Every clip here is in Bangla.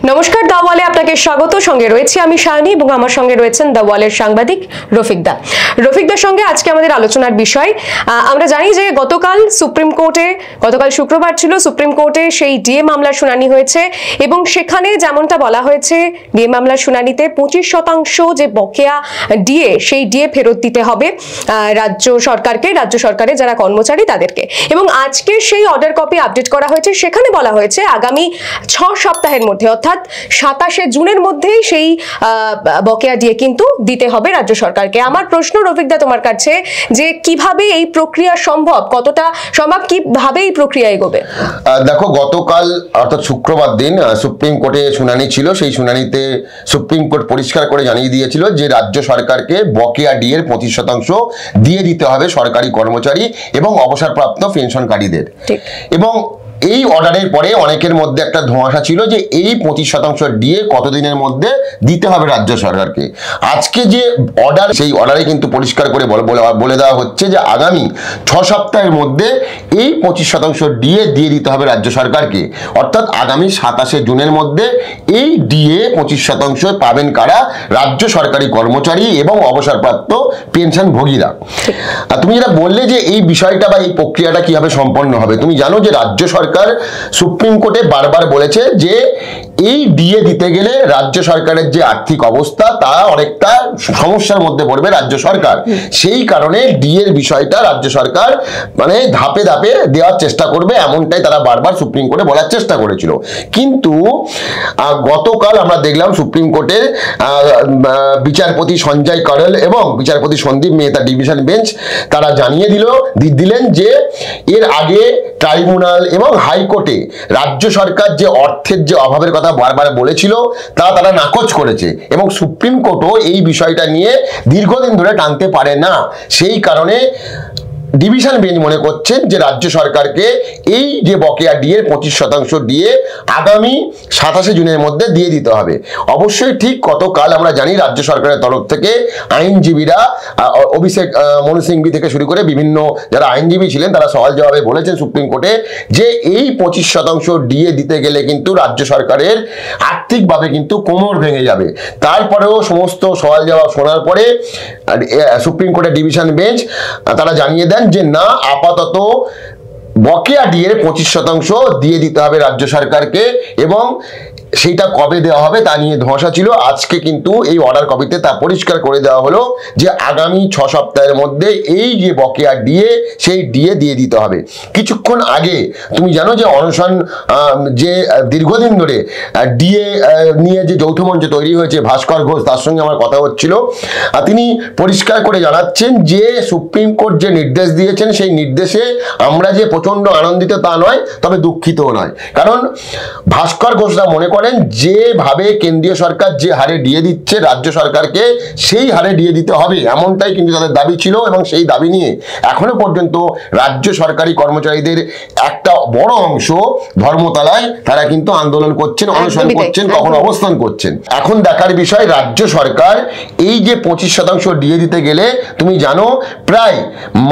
নমস্কার, দ্য ওয়ালে আপনাকে স্বাগত। সঙ্গে রয়েছে আমি শায়নী এবং আমার সঙ্গে রয়েছেন দ্য ওয়ালের সাংবাদিক রফিকদা। রফিকদার সঙ্গে আজকে আমাদের আলোচনার বিষয়, আমরা জানি যে গতকাল শুক্রবার ছিল, সুপ্রিম কোর্টে সেই ডিএ মামলার শুনানি হয়েছে এবং সেখানে যেমনটা বলা হয়েছে ডিএ মামলার শুনানিতে 25% যে বকেয়া ডিএ, সেই ডিএ ফেরত দিতে হবে রাজ্য সরকারকে, রাজ্য সরকারের যারা কর্মচারী তাদেরকে। এবং আজকে সেই অর্ডার কপি আপডেট করা হয়েছে, সেখানে বলা হয়েছে আগামী 6 সপ্তাহের মধ্যে অর্থাৎ 27শে জুনের মধ্যেই সেই বকেয়া ডিএ কিন্তু দিতে হবে রাজ্য সরকারকে। আমার প্রশ্ন রফিকদা তোমার কাছে, যে কিভাবে এই প্রক্রিয়া সম্ভব, কতটা সম্ভব, কিভাবে এই প্রক্রিয়া এগোবে? দেখো, গতকাল অর্থাৎ শুক্রবার দিন সুপ্রিম কোর্টে শুনানি ছিল। সেই শুনানিতে সুপ্রিম কোর্ট পরিষ্কার করে জানিয়ে দিয়েছিল যে রাজ্য সরকারকে বকেয়া ডিএর 25% দিয়ে দিতে হবে সরকারি কর্মচারী এবং অবসরপ্রাপ্ত পেনশনকারীদের। এবং এই অর্ডারের পরে অনেকের মধ্যে একটা ধোঁয়াশা ছিল যে এই 25% ডিএ কতদিনের মধ্যে দিতে হবে রাজ্য সরকারকে। আজকে যে অর্ডার, সেই অর্ডারে কিন্তু পরিষ্কার করে বলে দেওয়া হচ্ছে যে আগামী 6 সপ্তাহের মধ্যে এই 25% ডিএ দিয়ে দিতে হবে রাজ্য সরকারকে। অর্থাৎ আগামী 27শে জুনের মধ্যে এই ডিএ 25% পাবেন কারা? রাজ্য সরকারি কর্মচারী এবং অবসরপ্রাপ্ত পেনশনভোগীরা। তুমি যেটা বললে যে এই বিষয়টা বা এই প্রক্রিয়াটা কিভাবে সম্পন্ন হবে, তুমি জানো যে রাজ্য সরকার সুপ্রিম কোর্টে বারবার বলেছে যে এই ডিএ দিতে গেলে রাজ্য সরকারের যে আর্থিক অবস্থা তা অনেকটা সমস্যার মধ্যে পড়বে রাজ্য সরকার। সেই কারণে ডিএর বিষয়টা রাজ্য সরকার মানে ধাপে ধাপে দেওয়ার চেষ্টা করবে, এমনটাই তারা বারবার সুপ্রিম কোর্টে বলার চেষ্টা করেছিল। কিন্তু গতকাল আমরা দেখলাম সুপ্রিম কোর্টের বিচারপতি সঞ্জয় কারল এবং বিচারপতি সন্দীপ মেহতা ডিভিশন বেঞ্চ তারা জানিয়ে দিলেন যে এর আগে ট্রাইব্যুনাল এবং হাইকোর্টে রাজ্য সরকার যে অর্থের যে অভাবের কথা বারবার বলেছিল তারা নাকচ করেছে এবং সুপ্রিম কোর্টও এই বিষয়টা নিয়ে দীর্ঘদিন ধরে টানতে পারে না। সেই কারণে ডিভিশন বেঞ্চ মনে করছেন যে রাজ্য সরকারকে এই যে বকেয়া ডিএর 25% ডিএ আগামী 27শে জুনের মধ্যে দিয়ে দিতে হবে। অবশ্যই ঠিক গতকাল আমরা জানি রাজ্য সরকারের তরফ থেকে আইনজীবীরা অভিষেক মনু সিংভি থেকে শুরু করে বিভিন্ন যারা আইনজীবী ছিলেন তারা সওয়াল জবাবে বলেছেন সুপ্রিম কোর্টে যে এই 25% ডিএ দিতে গেলে কিন্তু রাজ্য সরকারের আর্থিকভাবে কিন্তু কোমর ভেঙে যাবে। তারপরেও সমস্ত সওয়াল জবাব শোনার পরে সুপ্রিম কোর্টের ডিভিশন বেঞ্চ তারা জানিয়ে দেন যে না, আপাতত বকেয়া ডিএর 25% দিয়ে দিতে হবে রাজ্য সরকারকে এবং সেইটা কবে দেওয়া হবে তা নিয়ে ধোঁয়াশা ছিল। আজকে কিন্তু এই অর্ডার কপিতে তা পরিষ্কার করে দেওয়া হলো যে আগামী 6 সপ্তাহের মধ্যে এই যে বকেয়া ডিএ, সেই ডিএ দিয়ে দিতে হবে। কিছুক্ষণ আগে তুমি জানো যে অনশন যে দীর্ঘদিন ধরে ডিএ নিয়ে যে যৌথ মঞ্চ তৈরি হয়েছে, ভাস্কর ঘোষ, তার সঙ্গে আমার কথা হচ্ছিল। তিনি পরিষ্কার করে জানাচ্ছেন যে সুপ্রিম কোর্ট যে নির্দেশ দিয়েছেন সেই নির্দেশে আমরা যে প্রচন্ড আনন্দিত তা নয়, তবে দুঃখিতও নয়। কারণ ভাস্কর ঘোষরা মনে করেন যেভাবে কেন্দ্রীয় সরকার যে হারে ডিএ দিচ্ছে রাজ্য সরকারকে সেই হারে ডিএ দিতে হবে, এমনটাই কিন্তু তাদের দাবি ছিল এবং সেই দাবি নিয়ে এখনো পর্যন্ত রাজ্য সরকারি কর্মচারীদের একটা বড় অংশ ধর্মতলায় তারা কিন্তু আন্দোলন করছেন, অনশন করছেন, কখনো অবস্থান করছেন। এখন দেখার বিষয় রাজ্য সরকার এই যে 25% ডিএ দিতে গেলে তুমি জানো প্রায়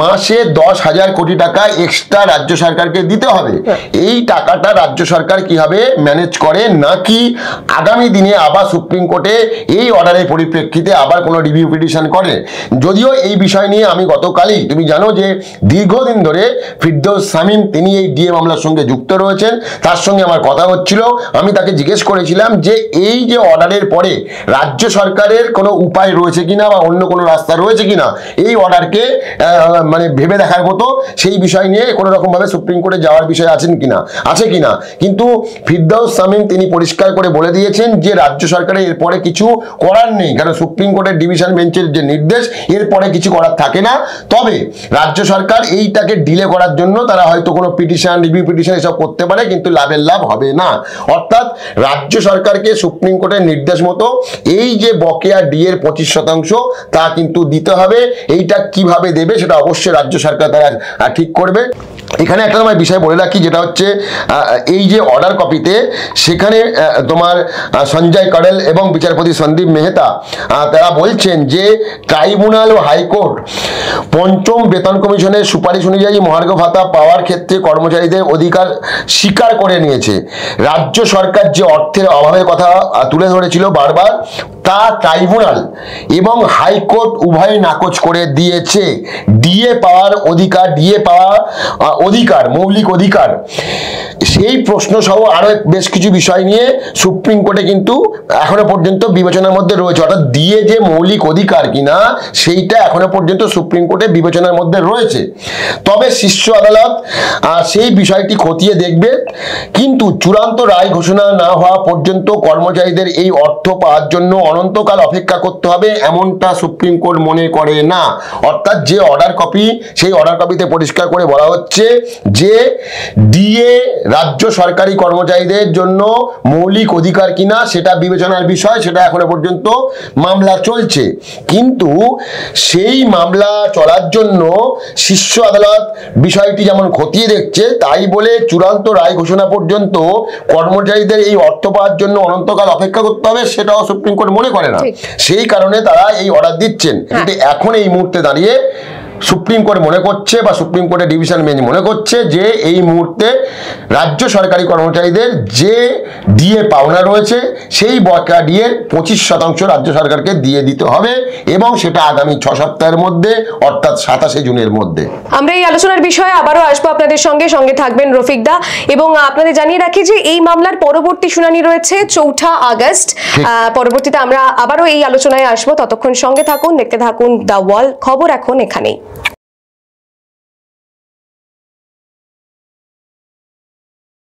মাসে 10,000 কোটি টাকা এক্সট্রা রাজ্য সরকারকে দিতে হবে। এই টাকাটা রাজ্য সরকার কিভাবে ম্যানেজ করে, নাকি আগামী দিনে আবার সুপ্রিম কোর্টে এই অর্ডারের পরিপ্রেক্ষিতে আবার কোনো রিভিউ পিটিশন করে। যদিও এই বিষয় নিয়ে আমি গতকালই, তুমি জানো যে দীর্ঘদিন ধরে ফিরদৌস শামীম তিনি এই ডিএ মামলার সঙ্গে যুক্ত রয়েছেন, তার সঙ্গে আমার কথা হচ্ছিল। আমি তাকে জিজ্ঞেস করেছিলাম যে এই যে অর্ডারের পরে রাজ্য সরকারের কোনো উপায় রয়েছে কিনা বা অন্য কোনো রাস্তা রয়েছে কিনা এই অর্ডারকে মানে ভেবে দেখার মতো, সেই বিষয় নিয়ে কোনো রকমভাবে সুপ্রিম কোর্টে যাওয়ার বিষয় আছে কিনা। কিন্তু ফিরদৌস শামীম তিনি পরিষ্কার করে বলে দিয়েছেন যে রাজ্য সরকারের এরপরে কিছু করার নেই, কারণ সুপ্রিম কোর্টের ডিভিশন বেঞ্চের যে নির্দেশ এরপরে কিছু করার থাকে না। তবে রাজ্য সরকার এইটাকে ডিলে করার জন্য তারা হয়তো কোনো পিটিশন, রিভিউ পিটিশন এসব করতে পারে, কিন্তু লাভের লাভ হবে না। অর্থাৎ রাজ্য সরকারকে সুপ্রিম কোর্টের নির্দেশ মতো এই যে বকেয়া ডিএর 25% তা কিন্তু দিতে হবে। এইটা কিভাবে দেবে সেটা অবশ্যই রাজ্য সরকার তারা ঠিক করবে। এখানে একটা তোমার বিষয় বলে রাখি, যেটা হচ্ছে এই যে অর্ডার কপিতে সেখানে তোমার সঞ্জয় করেল এবং বিচারপতি সন্দীপ মেহতা তারা বলছেন যে ট্রাইব্যুনাল ও হাইকোর্ট পঞ্চম বেতন কমিশনের সুপারিশ অনুযায়ী মহার্ঘ ভাতা পাওয়ার ক্ষেত্রে কর্মচারীদের অধিকার স্বীকার করে নিয়েছে। রাজ্য সরকার যে অর্থের অভাবের কথা তুলে ধরেছিল বারবার, তা ট্রাইব্যুনাল এবং হাইকোর্ট উভয় নাকচ করে দিয়েছে। ডিএ পাওয়ার অধিকার, ডিএ পাওয়ার অধিকার, মৌলিক অধিকার, সেই প্রশ্ন সহ আরো বেশ কিছু বিষয় নিয়ে সুপ্রিম কোর্টে কিন্তু এখনো পর্যন্ত বিবেচনার মধ্যে রয়েছে। অর্থাৎ ডিএ যে মৌলিক অধিকার কিনা সেইটা এখনো পর্যন্ত সুপ্রিম কোর্টে বিবেচনার মধ্যে রয়েছে। তবে শীর্ষ আদালত সেই বিষয়টি খতিয়ে দেখবে, কিন্তু চূড়ান্ত রায় ঘোষণা না হওয়া পর্যন্ত কর্মচারীদের এই অর্থ পাওয়ার জন্য অনন্তকাল অপেক্ষা করতে হবে এমনটা সুপ্রিম কোর্ট মনে করে না। অর্থাৎ যে অর্ডার কপি, সেই অর্ডার কপিতে পরিষ্কার করে বলা হচ্ছে যে ডিএ রাজ্য সরকারি কর্মচারীদের জন্য মৌলিক অধিকার কিনা সেটা বিবেচনার বিষয়, সেটা এখনো পর্যন্ত মামলা চলছে। কিন্তু সেই মামলা চলার জন্য শীর্ষ আদালত বিষয়টি যেমন খতিয়ে দেখছে, তাই বলে চূড়ান্ত রায় ঘোষণা পর্যন্ত কর্মচারীদের এই অর্থ পাওয়ার জন্য অনন্তকাল অপেক্ষা করতে হবে সেটাও সুপ্রিম কোর্ট মনে করে না। সেই কারণে তারা এই অর্ডার দিচ্ছেন। কিন্তু এখন এই মুহূর্তে দাঁড়িয়ে সুপ্রিম কোর্ট মনে করছে বা সুপ্রিম কোর্টের ডিভিশন বেঞ্চ মনে করছে যে এই মুহূর্তে রাজ্য সরকারি কর্মচারীদের যে ডিএ পাওনা রয়েছে সেই বকেয়া ডিএ 25% রাজ্য সরকারকে দিয়ে দিতে হবে, এবং সেটা আগামী 6 সপ্তাহের মধ্যে, অর্থাৎ 27শে জুনের মধ্যে। আমরা এই আলোচনার বিষয়ে আবারও আসবো আপনাদের সঙ্গে, সঙ্গে থাকবেন রফিক দা। এবং আপনাদের জানিয়ে রাখি যে এই মামলার পরবর্তী শুনানি রয়েছে 4 আগস্ট। পরবর্তীতে আমরা আবারও এই আলোচনায় আসবো। ততক্ষণ সঙ্গে থাকুন, দেখতে থাকুন দ্য ওয়াল। খবর এখন এখানেই।